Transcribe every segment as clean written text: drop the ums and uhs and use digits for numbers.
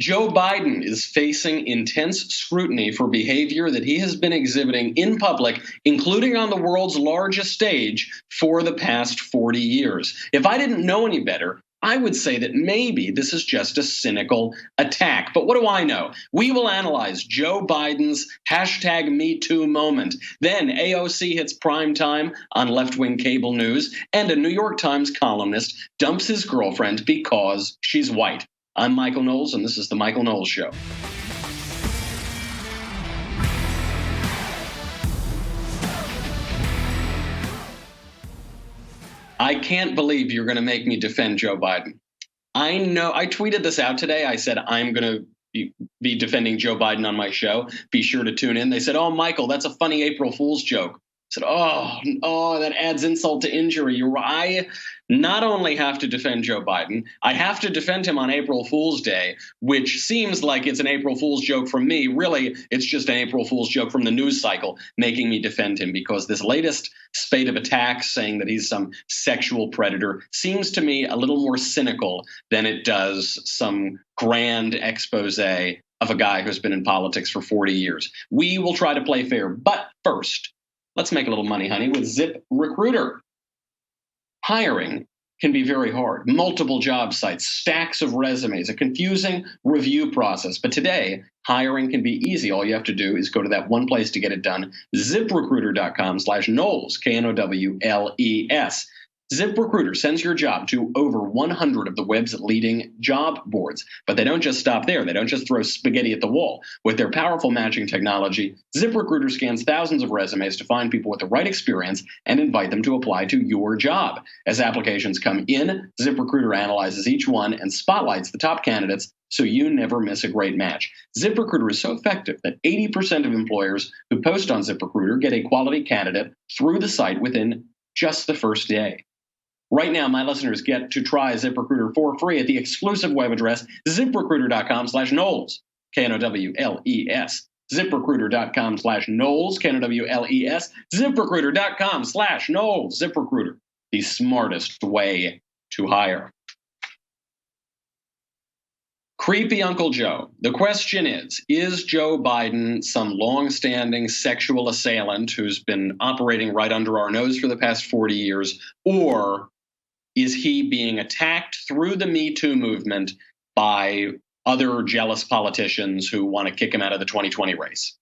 Joe Biden is facing intense scrutiny for behavior that he has been exhibiting in public, including on the world's largest stage, for the past 40 years. If I didn't know any better, I would say that maybe this is just a cynical attack. But what do I know? We will analyze Joe Biden's #MeToo moment. Then AOC hits primetime on left-wing cable news, and a New York Times columnist dumps his girlfriend because she's white. I'm Michael Knowles, and this is The Michael Knowles Show. I can't believe you're going to make me defend Joe Biden. I know. I tweeted this out today. I said, I'm going to be defending Joe Biden on my show. Be sure to tune in. They said, oh, Michael, that's a funny April Fool's joke. I said, oh, that adds insult to injury. I not only have to defend Joe Biden, I have to defend him on April Fool's Day, which seems like it's an April Fool's joke from me. Really, it's just an April Fool's joke from the news cycle making me defend him, because this latest spate of attacks saying that he's some sexual predator seems to me a little more cynical than it does some grand expose of a guy who's been in politics for 40 years. We will try to play fair, but first, let's make a little money, honey, with ZipRecruiter. Hiring can be very hard. Multiple job sites, stacks of resumes, a confusing review process. But today, hiring can be easy. All you have to do is go to that one place to get it done, ZipRecruiter.com/Knowles, Knowles. ZipRecruiter sends your job to over 100 of the web's leading job boards. But they don't just stop there. They don't just throw spaghetti at the wall. With their powerful matching technology, ZipRecruiter scans thousands of resumes to find people with the right experience and invite them to apply to your job. As applications come in, ZipRecruiter analyzes each one and spotlights the top candidates so you never miss a great match. ZipRecruiter is so effective that 80% of employers who post on ZipRecruiter get a quality candidate through the site within just the first day. Right now, my listeners get to try ZipRecruiter for free at the exclusive web address, ZipRecruiter.com/Knowles, Knowles. ZipRecruiter.com/Knowles, Knowles. ZipRecruiter.com/Knowles. ZipRecruiter, the smartest way to hire. Creepy Uncle Joe. The question is Joe Biden some long-standing sexual assailant who's been operating right under our nose for the past 40 years, or is he being attacked through the Me Too movement by other jealous politicians who want to kick him out of the 2020 race?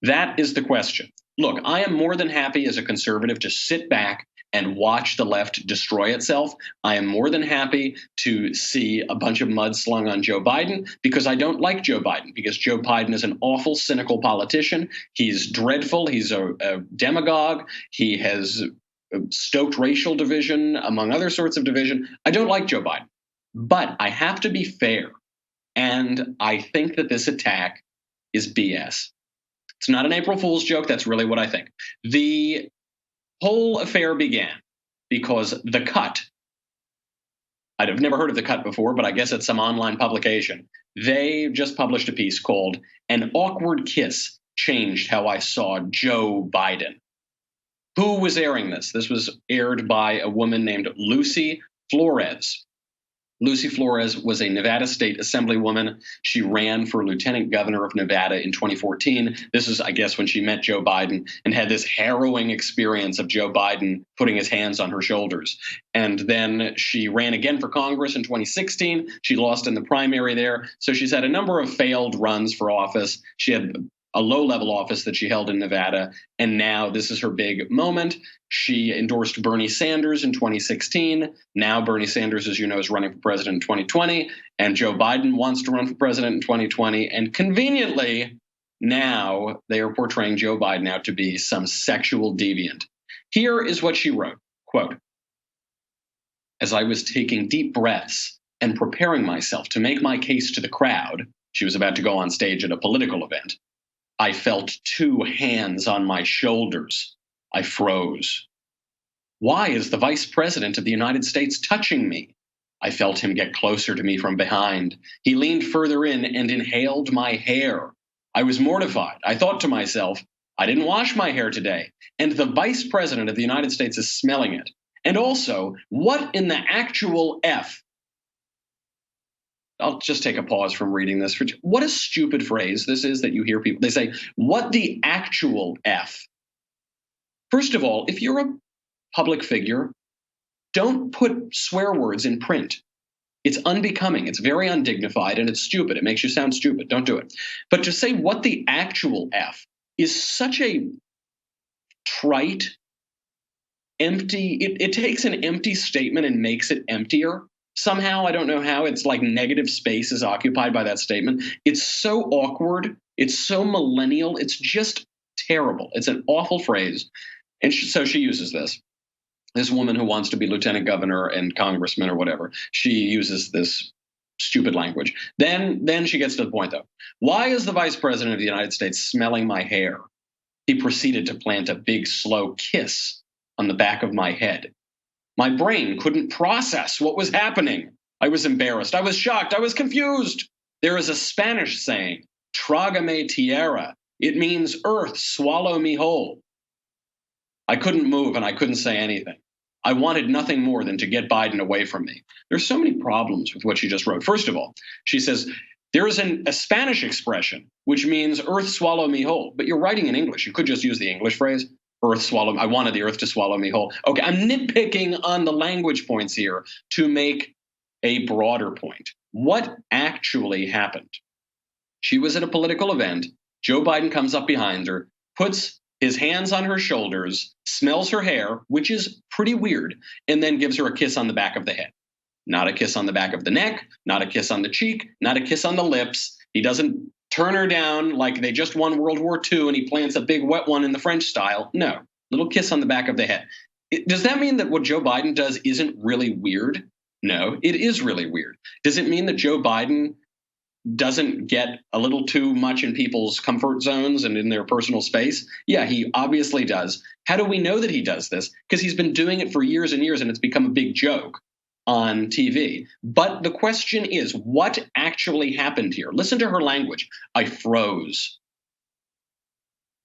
That is the question. Look, I am more than happy as a conservative to sit back and watch the left destroy itself. I am more than happy to see a bunch of mud slung on Joe Biden, because I don't like Joe Biden, because Joe Biden is an awful, cynical politician. He's dreadful. He's a demagogue. He has stoked racial division, among other sorts of division. I don't like Joe Biden, but I have to be fair. And I think that this attack is BS. It's not an April Fool's joke. That's really what I think. The whole affair began because The Cut, I've never heard of The Cut before, but I guess it's some online publication. They just published a piece called "An Awkward Kiss Changed How I Saw Joe Biden." Who was airing this? This was aired by a woman named Lucy Flores. Lucy Flores was a Nevada State Assemblywoman. She ran for lieutenant governor of Nevada in 2014. This is, I guess, when she met Joe Biden and had this harrowing experience of Joe Biden putting his hands on her shoulders. And then she ran again for Congress in 2016. She lost in the primary there. So she's had a number of failed runs for office. She had a low-level office that she held in Nevada, and now this is her big moment. She endorsed Bernie Sanders in 2016. Now Bernie Sanders, as you know, is running for president in 2020, and Joe Biden wants to run for president in 2020, and conveniently, now they are portraying Joe Biden out to be some sexual deviant. Here is what she wrote, quote, "As I was taking deep breaths and preparing myself to make my case to the crowd," she was about to go on stage at a political event, "I felt two hands on my shoulders. I froze. Why is the Vice President of the United States touching me? I felt him get closer to me from behind. He leaned further in and inhaled my hair. I was mortified. I thought to myself, I didn't wash my hair today, and the Vice President of the United States is smelling it. And also, what in the actual F I'll just take a pause from reading this. What a stupid phrase this is that you hear people, they say, what the actual F? First of all, if you're a public figure, don't put swear words in print. It's unbecoming, it's very undignified, and it's stupid. It makes you sound stupid. Don't do it. But to say what the actual F is such a trite, empty, it takes an empty statement and makes it emptier. Somehow, I don't know how, it's like negative space is occupied by that statement. It's so awkward. It's so millennial. It's just terrible. It's an awful phrase. And so she uses this woman who wants to be lieutenant governor and congressman or whatever. She uses this stupid language. Then she gets to the point, though. Why is the vice president of the United States smelling my hair? He proceeded to plant a big, slow kiss on the back of my head. My brain couldn't process what was happening. I was embarrassed. I was shocked. I was confused. There is a Spanish saying, trágame tierra. It means earth, swallow me whole. I couldn't move and I couldn't say anything. I wanted nothing more than to get Biden away from me. There's so many problems with what she just wrote. First of all, she says, there is a Spanish expression, which means earth swallow me whole. But you're writing in English. You could just use the English phrase. Earth swallow. I wanted the earth to swallow me whole. Okay, I'm nitpicking on the language points here to make a broader point. What actually happened? She was at a political event. Joe Biden comes up behind her, puts his hands on her shoulders, smells her hair, which is pretty weird, and then gives her a kiss on the back of the head. Not a kiss on the back of the neck, not a kiss on the cheek, not a kiss on the lips. He doesn't turn her down like they just won World War II and he plants a big wet one in the French style. No, little kiss on the back of the head. Does that mean that what Joe Biden does isn't really weird? No, it is really weird. Does it mean that Joe Biden doesn't get a little too much in people's comfort zones and in their personal space? Yeah, he obviously does. How do we know that he does this? Because he's been doing it for years and years and it's become a big joke on TV. But the question is, what actually happened here? Listen to her language. I froze.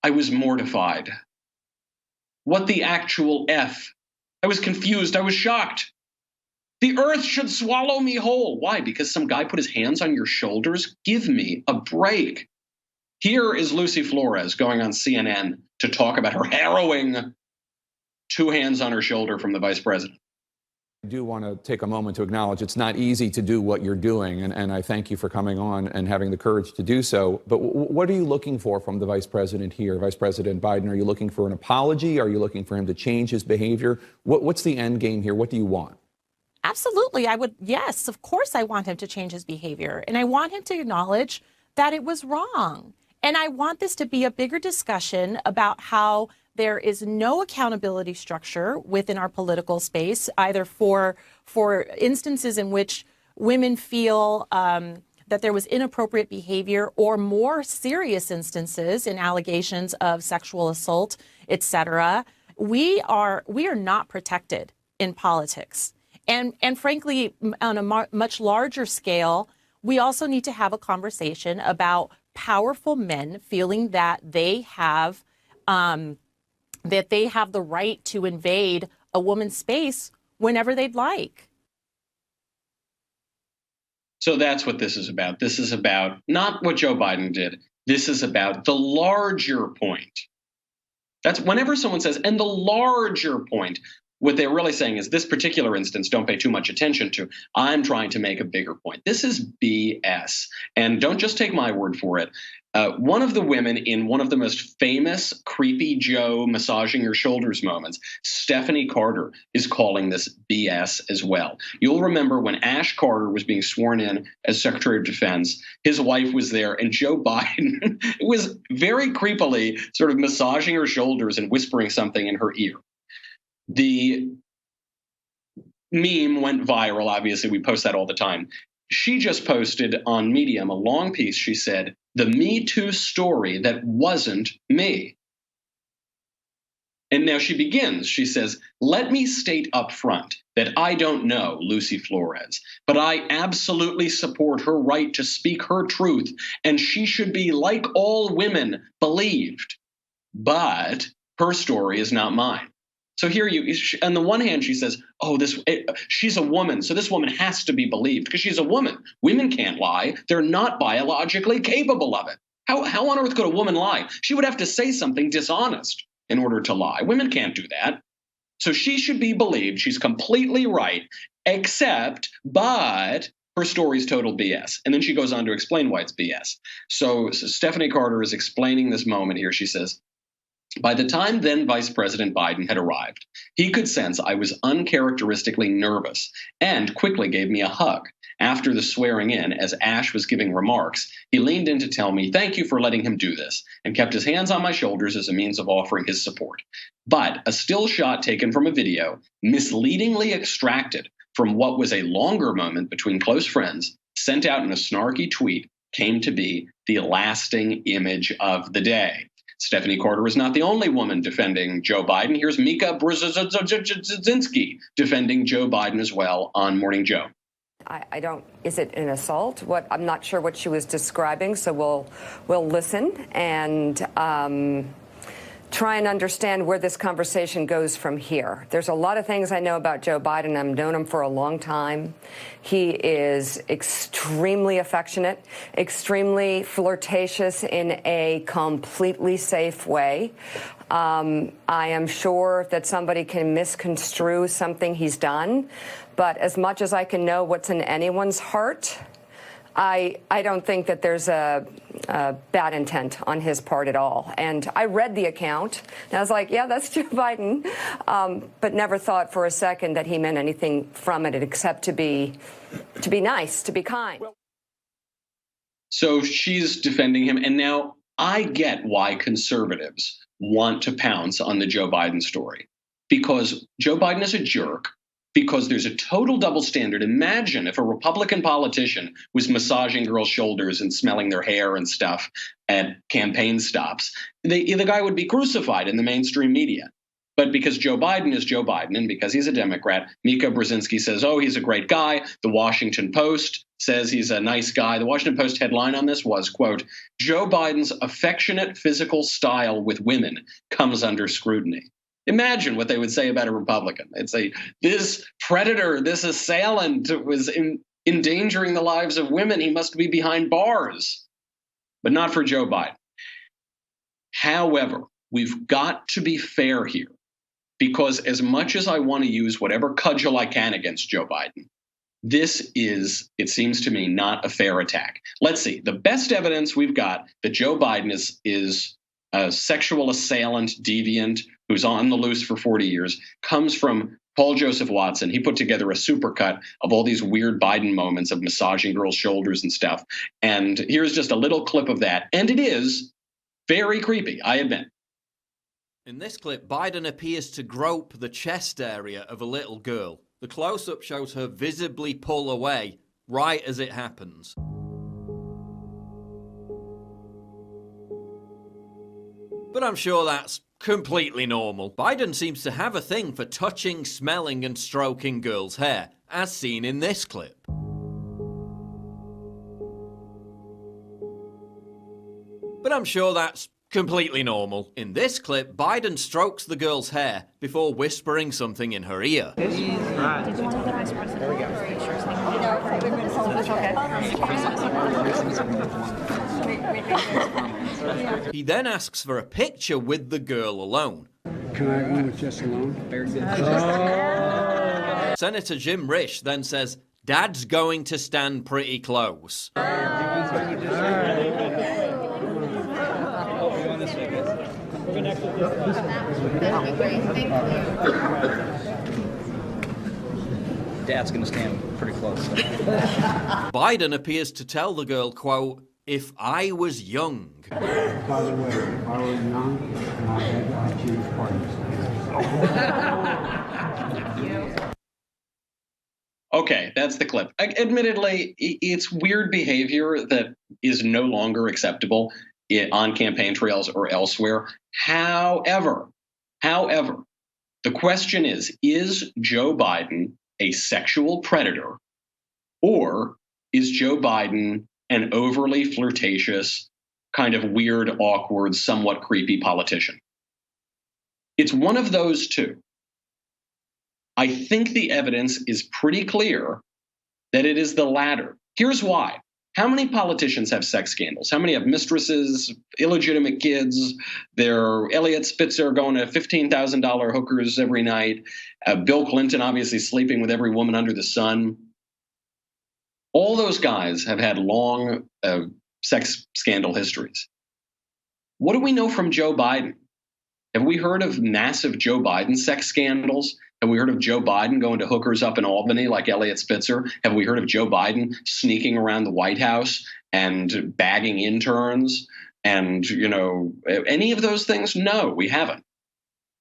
I was mortified. What the actual F? I was confused. I was shocked. The earth should swallow me whole. Why? Because some guy put his hands on your shoulders? Give me a break. Here is Lucy Flores going on CNN to talk about her harrowing 2 hands on her shoulder from the vice president. I do want to take a moment to acknowledge it's not easy to do what you're doing, and I thank you for coming on and having the courage to do so. But what are you looking for from the vice president here, Vice President Biden? Are you looking for an apology? Are you looking for him to change his behavior? What's the end game here? What do you want? Absolutely. I would. Yes, of course, I want him to change his behavior, and I want him to acknowledge that it was wrong. And I want this to be a bigger discussion about how there is no accountability structure within our political space, either for instances in which women feel that there was inappropriate behavior, or more serious instances in allegations of sexual assault, et cetera. We are not protected in politics. And frankly, on a much larger scale, we also need to have a conversation about powerful men feeling that they have the right to invade a woman's space whenever they'd like. So that's what this is about. This is about not what Joe Biden did. This is about the larger point. That's whenever someone says, and the larger point, what they're really saying is this particular instance, don't pay too much attention to. I'm trying to make a bigger point. This is BS. And don't just take my word for it. One of the women in one of the most famous Creepy Joe massaging your shoulders moments, Stephanie Carter, is calling this BS as well. You'll remember when Ash Carter was being sworn in as Secretary of Defense, his wife was there, and Joe Biden was very creepily sort of massaging her shoulders and whispering something in her ear. The meme went viral. Obviously, we post that all the time. She just posted on Medium a long piece. She said, the Me Too story that wasn't me. And now she begins. She says, let me state up front that I don't know Lucy Flores, but I absolutely support her right to speak her truth, and she should be, like all women, believed. But her story is not mine. So here on the one hand, she says, she's a woman, so this woman has to be believed because she's a woman. Women can't lie. They're not biologically capable of it. How on earth could a woman lie? She would have to say something dishonest in order to lie. Women can't do that. So she should be believed. She's completely right, but her story's total BS. And then she goes on to explain why it's BS. So Stephanie Carter is explaining this moment here. She says, by the time then Vice President Biden had arrived, he could sense I was uncharacteristically nervous and quickly gave me a hug. After the swearing in, as Ash was giving remarks, he leaned in to tell me, thank you for letting him do this, and kept his hands on my shoulders as a means of offering his support. But a still shot taken from a video, misleadingly extracted from what was a longer moment between close friends, sent out in a snarky tweet, came to be the lasting image of the day. Stephanie Carter is not the only woman defending Joe Biden. Here's Mika Brzezinski defending Joe Biden as well on Morning Joe. I don't. Is it an assault? I'm not sure what she was describing. So we'll listen and try and understand where this conversation goes from here. There's a lot of things I know about Joe Biden. I've known him for a long time. He is extremely affectionate, extremely flirtatious in a completely safe way. I am sure that somebody can misconstrue something he's done, but as much as I can know what's in anyone's heart, I don't think that there's a bad intent on his part at all. And I read the account, and I was like, yeah, that's Joe Biden, but never thought for a second that he meant anything from it except to be nice, to be kind. So she's defending him, and now I get why conservatives want to pounce on the Joe Biden story, because Joe Biden is a jerk, because there's a total double standard. Imagine if a Republican politician was massaging girls' shoulders and smelling their hair and stuff at campaign stops. The guy would be crucified in the mainstream media. But because Joe Biden is Joe Biden and because he's a Democrat, Mika Brzezinski says, oh, he's a great guy. The Washington Post says he's a nice guy. The Washington Post headline on this was, quote, Joe Biden's affectionate physical style with women comes under scrutiny. Imagine what they would say about a Republican. They'd say, this predator, this assailant was endangering the lives of women. He must be behind bars. But not for Joe Biden. However, we've got to be fair here, because as much as I want to use whatever cudgel I can against Joe Biden, this is, it seems to me, not a fair attack. Let's see. The best evidence we've got that Joe Biden is a sexual assailant, deviant, who's on the loose for 40 years, comes from Paul Joseph Watson. He put together a supercut of all these weird Biden moments of massaging girls' shoulders and stuff. And here's just a little clip of that. And it is very creepy, I admit. In this clip, Biden appears to grope the chest area of a little girl. The close-up shows her visibly pull away right as it happens. But I'm sure that's completely normal. Biden seems to have a thing for touching, smelling, and stroking girls' hair, as seen in this clip. But I'm sure that's completely normal. In this clip, Biden strokes the girl's hair before whispering something in her ear. Did you want to get Vice President? There we go. He then asks for a picture with the girl alone. Can I go with just alone? Senator Jim Risch then says, Dad's going to stand pretty close. Dad's going to stand pretty close. Biden appears to tell the girl, quote, if I was young. By the way, if I were young, I'd choose partners. Okay, that's the clip. Admittedly, it's weird behavior that is no longer acceptable on campaign trails or elsewhere. However, the question is Joe Biden a sexual predator, or is Joe Biden an overly flirtatious, kind of weird, awkward, somewhat creepy politician? It's one of those two. I think the evidence is pretty clear that it is the latter. Here's why. How many politicians have sex scandals? How many have mistresses, illegitimate kids? They're Elliot Spitzer going to $15,000 hookers every night. Bill Clinton obviously sleeping with every woman under the sun. All those guys have had long sex scandal histories. What do we know from Joe Biden? Have we heard of massive Joe Biden sex scandals? Have we heard of Joe Biden going to hookers up in Albany like Elliot Spitzer? Have we heard of Joe Biden sneaking around the White House and bagging interns and, any of those things? No, we haven't.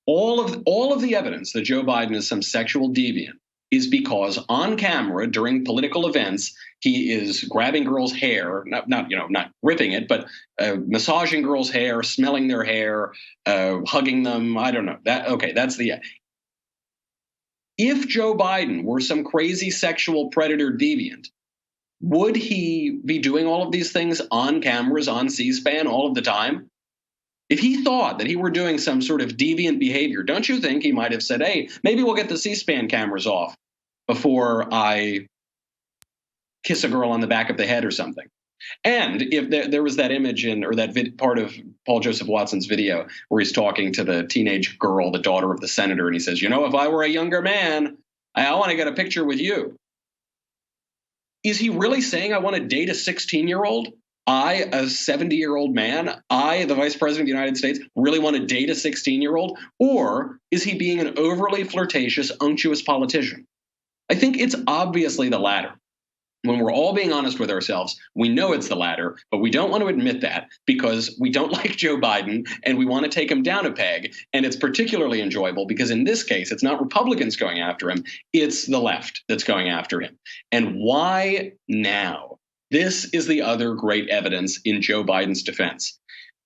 All of the evidence that Joe Biden is some sexual deviant is because on camera during political events, he is grabbing girls' hair, not ripping it, but massaging girls' hair, smelling their hair, hugging them. I don't know. That's the. If Joe Biden were some crazy sexual predator deviant, would he be doing all of these things on cameras, on C-SPAN all of the time? If he thought that he were doing some sort of deviant behavior, don't you think he might have said, hey, maybe we'll get the C-SPAN cameras off before I kiss a girl on the back of the head or something? And if there was that image or that part of Paul Joseph Watson's video where he's talking to the teenage girl, the daughter of the senator, and he says, if I were a younger man, I want to get a picture with you. Is he really saying I want to date a 16-year-old? I, a 70-year-old man, I, the vice president of the United States, really want to date a 16-year-old? Or is he being an overly flirtatious, unctuous politician? I think it's obviously the latter. When we're all being honest with ourselves, we know it's the latter, but we don't want to admit that because we don't like Joe Biden and we want to take him down a peg. And it's particularly enjoyable because in this case, it's not Republicans going after him, it's the left that's going after him. And why now? This is the other great evidence in Joe Biden's defense.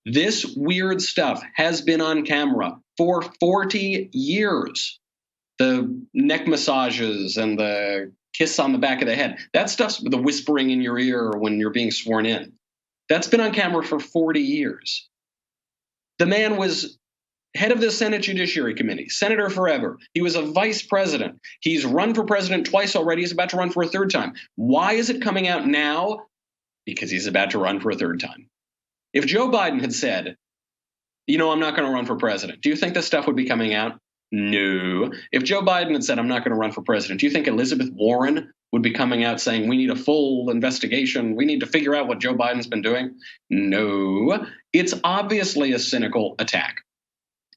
This weird stuff has been on camera for 40 years. The neck massages and the kiss on the back of the head. That stuff's the whispering in your ear when you're being sworn in. That's been on camera for 40 years. The man was head of the Senate Judiciary Committee, senator forever. He was a vice president. He's run for president twice already. He's about to run for a third time. Why is it coming out now? Because he's about to run for a third time. If Joe Biden had said, I'm not going to run for president, do you think this stuff would be coming out? No. If Joe Biden had said, I'm not going to run for president, do you think Elizabeth Warren would be coming out saying, we need a full investigation, we need to figure out what Joe Biden's been doing? No. It's obviously a cynical attack.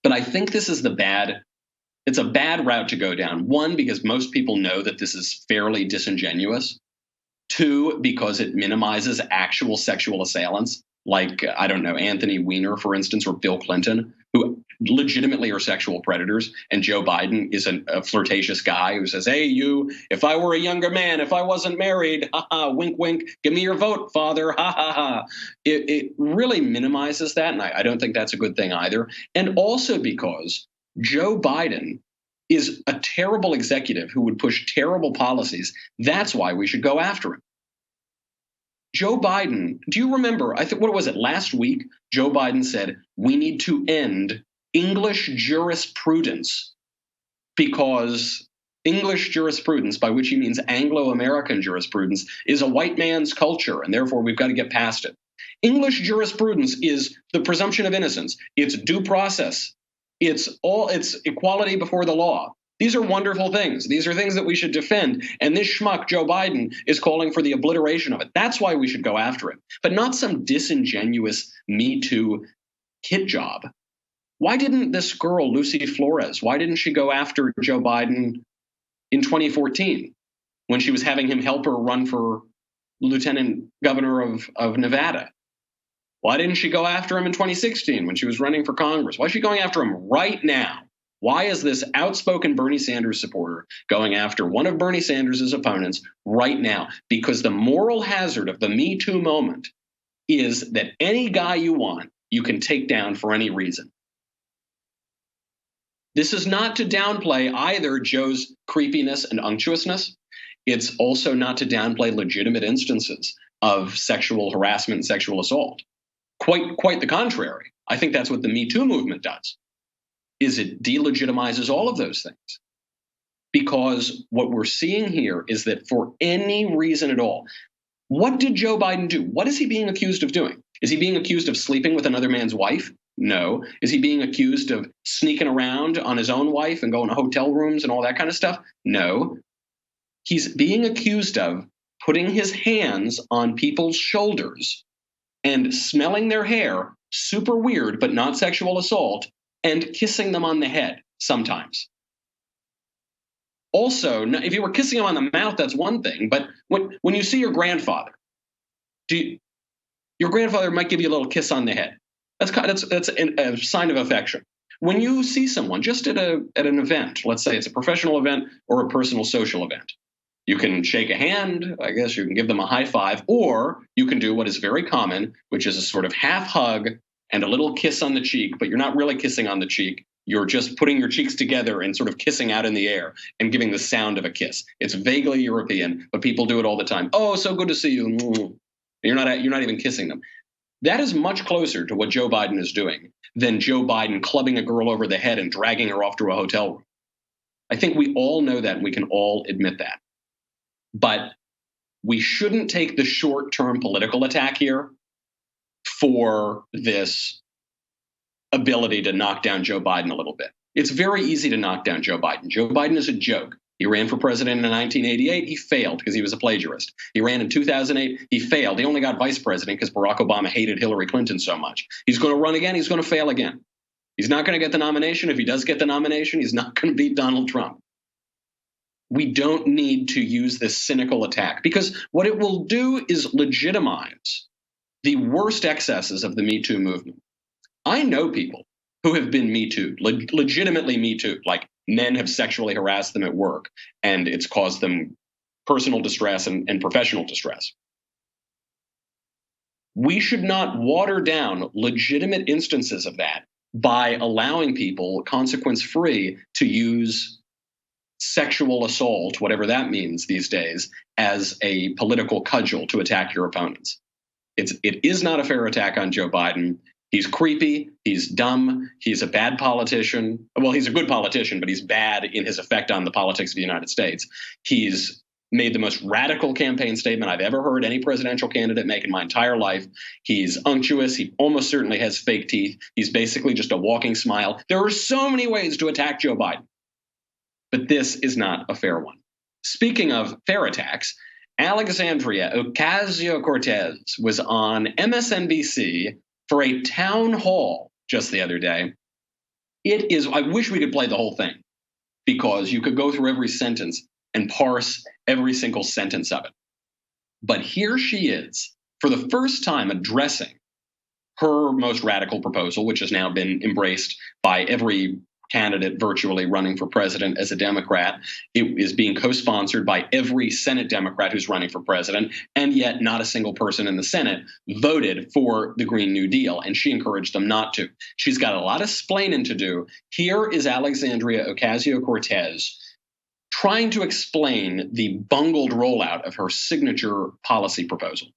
But I think this is it's a bad route to go down. One, because most people know that this is fairly disingenuous. Two, because it minimizes actual sexual assailants, like, Anthony Weiner, for instance, or Bill Clinton, who legitimately are sexual predators. And Joe Biden is a flirtatious guy who says, hey, if I were a younger man, if I wasn't married, wink, wink, give me your vote, father, It really minimizes that. And I don't think that's a good thing either. And also because Joe Biden is a terrible executive who would push terrible policies. That's why we should go after him. Joe Biden, do you remember, what was it, last week, Joe Biden said, we need to end English jurisprudence because English jurisprudence, by which he means Anglo-American jurisprudence, is a white man's culture, and therefore we've got to get past it. English jurisprudence is the presumption of innocence. It's due process. It's equality before the law. These are wonderful things. These are things that we should defend. And this schmuck, Joe Biden, is calling for the obliteration of it. That's why we should go after him, but not some disingenuous Me Too hit job. Why didn't this girl, Lucy Flores, why didn't she go after Joe Biden in 2014 when she was having him help her run for lieutenant governor of Nevada? Why didn't she go after him in 2016 when she was running for Congress? Why is she going after him right now? Why is this outspoken Bernie Sanders supporter going after one of Bernie Sanders' opponents right now? Because the moral hazard of the Me Too moment is that any guy you want, you can take down for any reason. This is not to downplay either Joe's creepiness and unctuousness. It's also not to downplay legitimate instances of sexual harassment and sexual assault. Quite the contrary. I think that's what the Me Too movement does. Is it delegitimizes all of those things. because what we're seeing here is that for any reason at all, what did Joe Biden do? What is he being accused of doing? Is he being accused of sleeping with another man's wife? No. Is he being accused of sneaking around on his own wife and going to hotel rooms and all that kind of stuff? No. He's being accused of putting his hands on people's shoulders and smelling their hair, super weird, but not sexual assault, and kissing them on the head sometimes. Also, if you were kissing him on the mouth, that's one thing. But when you see your grandfather, your grandfather might give you a little kiss on the head. That's a sign of affection. When you see someone just at an event, let's say it's a professional event or a personal social event, you can shake a hand. I guess you can give them a high five, or you can do what is very common, which is a sort of half hug and a little kiss on the cheek. But you're not really kissing on the cheek. You're just putting your cheeks together and sort of kissing out in the air and giving the sound of a kiss. It's vaguely European, but people do it all the time. Oh, so good to see you. You're not even kissing them. That is much closer to what Joe Biden is doing than Joe Biden clubbing a girl over the head and dragging her off to a hotel room. I think we all know that, and we can all admit that. But we shouldn't take the short-term political attack here for this ability to knock down Joe Biden a little bit. It's very easy to knock down Joe Biden. Joe Biden is a joke. He ran for president in 1988. He failed because he was a plagiarist. He ran in 2008. He failed. He only got vice president because Barack Obama hated Hillary Clinton so much. He's going to run again. He's going to fail again. He's not going to get the nomination. If he does get the nomination, he's not going to beat Donald Trump. We don't need to use this cynical attack, because what it will do is legitimize the worst excesses of the Me Too movement. I know people who have been Me Too'd, legitimately Me Too'd, like men have sexually harassed them at work, and it's caused them personal distress and professional distress. We should not water down legitimate instances of that by allowing people, consequence-free, to use sexual assault, whatever that means these days, as a political cudgel to attack your opponents. It is not a fair attack on Joe Biden. He's creepy. He's dumb. He's a bad politician. Well, he's a good politician, but he's bad in his effect on the politics of the United States. He's made the most radical campaign statement I've ever heard any presidential candidate make in my entire life. He's unctuous. He almost certainly has fake teeth. He's basically just a walking smile. There are so many ways to attack Joe Biden, but this is not a fair one. Speaking of fair attacks, Alexandria Ocasio-Cortez was on MSNBC for a town hall just the other day. I wish we could play the whole thing, because you could go through every sentence and parse every single sentence of it. But here she is, for the first time, addressing her most radical proposal, which has now been embraced by every candidate virtually running for president as a Democrat. It is being co-sponsored by every Senate Democrat who's running for president, and yet not a single person in the Senate voted for the Green New Deal, and she encouraged them not to. She's got a lot of splaining to do. Here is Alexandria Ocasio-Cortez trying to explain the bungled rollout of her signature policy proposal.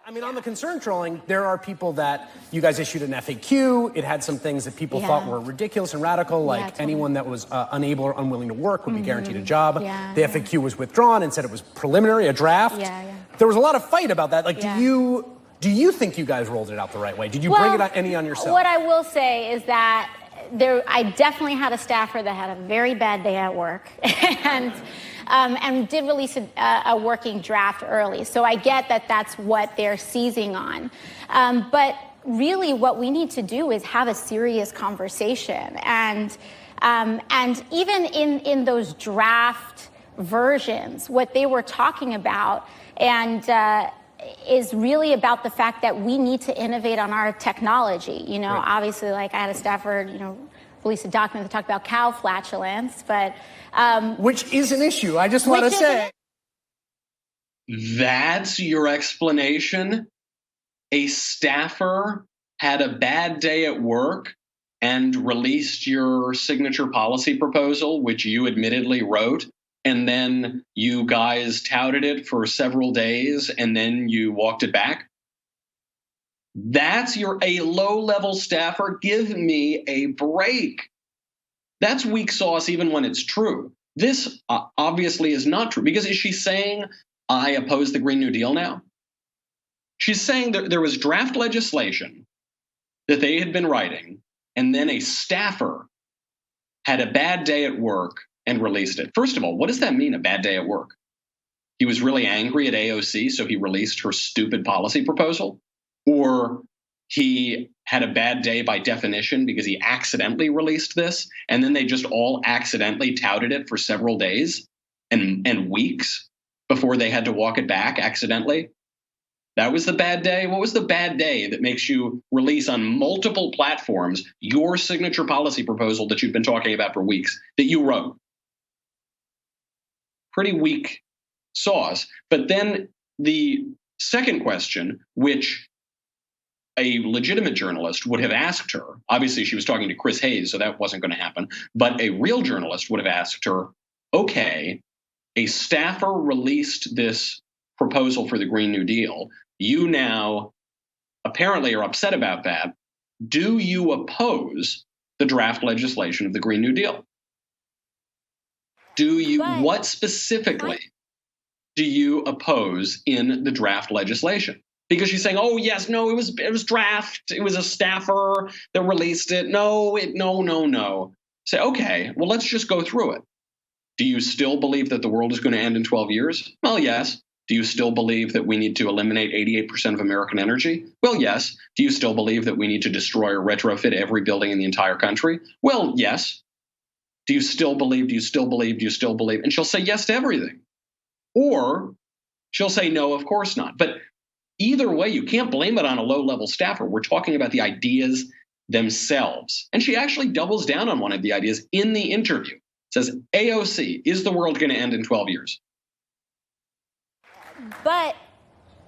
I mean, on the concern trolling, there are people that you guys issued an FAQ. It had some things that people thought were ridiculous and radical, like anyone that was unable or unwilling to work would be guaranteed a job. The FAQ was withdrawn and said it was preliminary, a draft. There was a lot of fight about that. Like, do you think you guys rolled it out the right way? Did you bring it any on yourself? What I will say is that I definitely had a staffer that had a very bad day at work, and did release a working draft early. So I get that that's what they're seizing on. But really what we need to do is have a serious conversation. And even in those draft versions, what they were talking about is really about the fact that we need to innovate on our technology. You know, obviously, like I had a staffer, release a document that talked about cow flatulence, but which is an issue. I just want to say. That's your explanation? A staffer had a bad day at work and released your signature policy proposal, which you admittedly wrote, and then you guys touted it for several days, and then you walked it back? That's a low-level staffer? Give me a break. That's weak sauce even when it's true. This obviously is not true, because is she saying, I oppose the Green New Deal now? She's saying that there was draft legislation that they had been writing, and then a staffer had a bad day at work and released it. First of all, what does that mean, a bad day at work? He was really angry at AOC, so he released her stupid policy proposal? Or he had a bad day by definition because he accidentally released this, and then they just all accidentally touted it for several days and weeks before they had to walk it back accidentally? That was the bad day? What was the bad day that makes you release on multiple platforms your signature policy proposal that you've been talking about for weeks, that you wrote? Pretty weak sauce. But then the second question, which a legitimate journalist would have asked her, obviously she was talking to Chris Hayes, so that wasn't going to happen, but a real journalist would have asked her, okay, a staffer released this proposal for the Green New Deal. You now apparently are upset about that. Do you oppose the draft legislation of the Green New Deal? Do you, what specifically do you oppose in the draft legislation? Because she's saying, oh, yes, no, it was draft. It was a staffer that released it. No. Say, okay, well, let's just go through it. Do you still believe that the world is going to end in 12 years? Well, yes. Do you still believe that we need to eliminate 88% of American energy? Well, yes. Do you still believe that we need to destroy or retrofit every building in the entire country? Well, yes. Do you still believe? Do you still believe? Do you still believe? And she'll say yes to everything. Or she'll say no, of course not. But either way, you can't blame it on a low-level staffer. We're talking about the ideas themselves. And she actually doubles down on one of the ideas in the interview. Says, AOC, is the world going to end in 12 years? But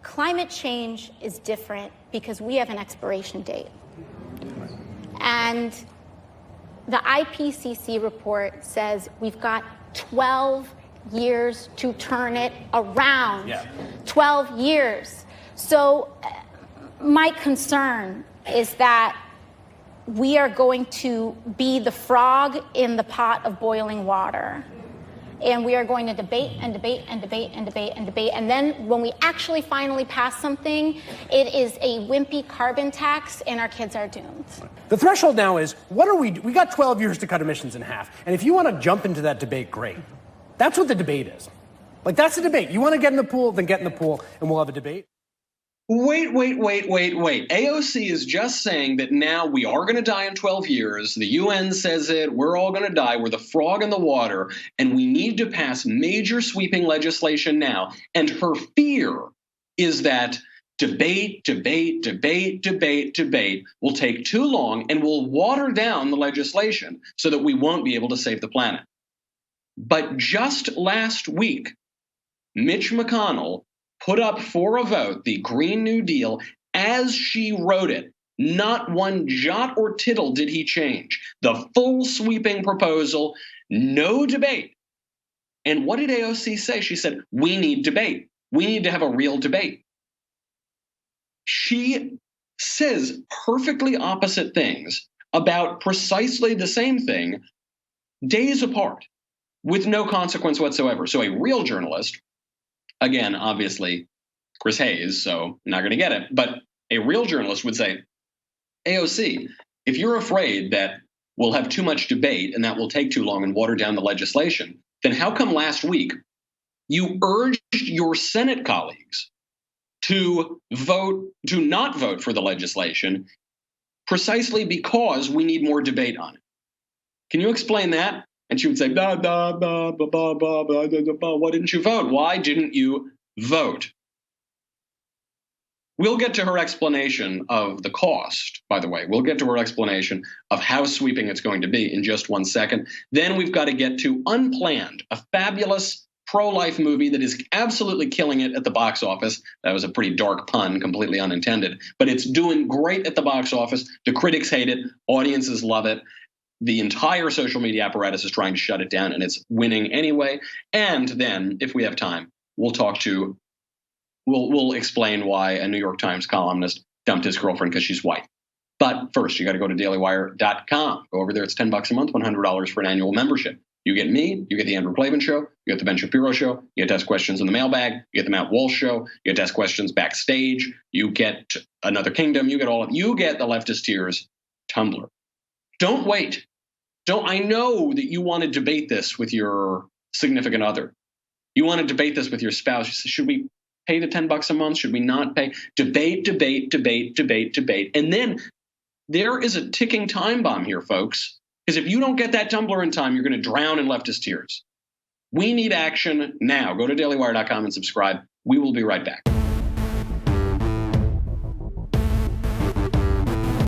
climate change is different because we have an expiration date. And the IPCC report says we've got 12 years to turn it around. 12 years. So my concern is that we are going to be the frog in the pot of boiling water. And we are going to debate and debate and debate and debate and debate. And then when we actually finally pass something, it is a wimpy carbon tax and our kids are doomed. The threshold now is, we got 12 years to cut emissions in half. And if you want to jump into that debate, great. That's what the debate is. Like, that's the debate. You want to get in the pool, then get in the pool, and we'll have a debate. Wait. AOC is just saying that now we are going to die in 12 years. The UN says it. We're all going to die. We're the frog in the water. And we need to pass major sweeping legislation now. And her fear is that debate will take too long and will water down the legislation so that we won't be able to save the planet. But just last week, Mitch McConnell put up for a vote the Green New Deal as she wrote it. Not one jot or tittle did he change. The full sweeping proposal, no debate. And what did AOC say? She said, we need debate. We need to have a real debate. She says perfectly opposite things about precisely the same thing days apart with no consequence whatsoever. So a real journalist, again, obviously, Chris Hayes, so not going to get it. But a real journalist would say, AOC, if you're afraid that we'll have too much debate and that will take too long and water down the legislation, then how come last week you urged your Senate colleagues to not vote for the legislation precisely because we need more debate on it? Can you explain that? And she would say, why didn't you vote? Why didn't you vote? We'll get to her explanation of the cost, by the way. We'll get to her explanation of how sweeping it's going to be in just 1 second. Then we've got to get to Unplanned, a fabulous pro-life movie that is absolutely killing it at the box office. That was a pretty dark pun, completely unintended. But it's doing great at the box office. The critics hate it. Audiences love it. The entire social media apparatus is trying to shut it down, and it's winning anyway. And then, if we have time, we'll explain why a New York Times columnist dumped his girlfriend because she's white. But first, you got to go to dailywire.com. Go over there. It's $10 a month, $100 for an annual membership. You get me, you get the Andrew Klavan Show, you get the Ben Shapiro Show, you get to ask questions in the mailbag, you get the Matt Walsh Show, you get to ask questions backstage, you get Another Kingdom, you get the Leftist Tears Tumblr. Don't wait. I know that you want to debate this with your significant other. You want to debate this with your spouse. Should we pay the $10 a month? Should we not pay? Debate. And then there is a ticking time bomb here, folks. Because if you don't get that Tumblr in time, you're going to drown in leftist tears. We need action now. Go to dailywire.com and subscribe. We will be right back.